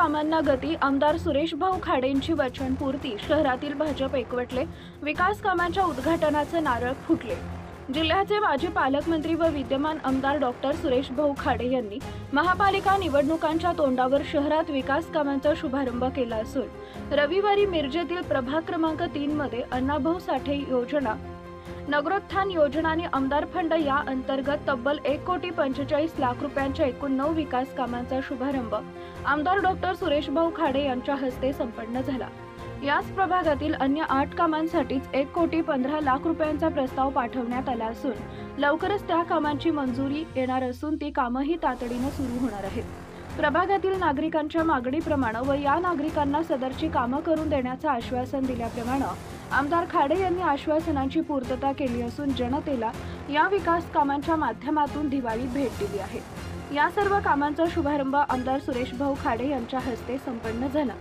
कामांना गती, आमदार सुरेश भाऊ खाडेंची वचनपूर्ती, शहरातील भाजप एकवटले, विकास कामांच्या उद्घाटनाचे नारळ फुटले। जिल्ह्याचे माजी पालकमंत्री व विद्यमान आमदार डॉक्टर सुरेश भाऊ खाडे यांनी महापालिका निवडणुकांच्या तोंडावर शहरात विकास कामांचा शुभारंभ केला असून रविवारी मिरजेतील प्रभाग क्रमांक 3 मध्ये अण्णाभाऊ साठे योजना, नगरोत्थान योजना आणि आमदार फंड या अंतर्गत तब्बल 1,45,00,000 रुपयांच्या एकूण 9 विकास कामांचा शुभारंभ आमदार डॉक्टर सुरेश भाऊ खाडे यांच्या हस्ते संपन्न झाला। याच प्रभागातील अन्य 8 कामांसाठीच 1,15,00,000 रुपयांचा प्रस्ताव पाठवण्यात आला असून लवकरच त्या कामांची मंजुरी येणार असून ती कामही तातडीने सुरू होणार आहेत। प्रभागातील नागरिकांच्या मागणीप्रमाणे व या नागरिकांना सदरची कामं करून देण्याचं आश्वासन दिल्याप्रमाणे आमदार खाडे यांनी आश्वासनांची पूर्तता केली असून जनतेला या विकास कामांच्या माध्यमातून दिवाळी भेट दिली आहे। या सर्व कामांचा शुभारंभ आमदार सुरेश भाऊ खाडे यांच्या हस्ते संपन्न झाला।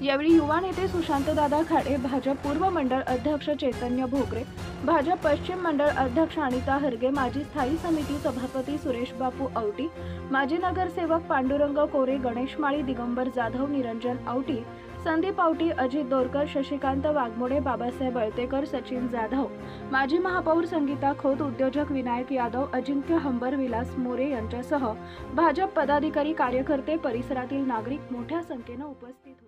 यावेळी युवा नेते सुशांतदादा खाडे, भाजप पूर्व मंडळ अध्यक्ष चैतन्य भोगरे, भाजप पश्चिम मंडळ अध्यक्ष अनिता हरगे, माजी स्थायी समिती सभापती सुरेश बापू औटी, माजी नगरसेवक पांडुरंग कोरे, गणेश माळी, दिगंबर जाधव, निरंजन औटी, संदीप औटी, अजित दोरकर, शशिकांत वाघमोडे, बाबासाहेब अळतेकर, सचिन जाधव, माजी महापौर संगीता खोत, उद्योजक विनायक यादव, अजिंक्य हंबर, विलास मोरे यांच्यासह भाजप पदाधिकारी, कार्यकर्ते, परिसरातील नागरिक मोठ्या संख्येने उपस्थित होते।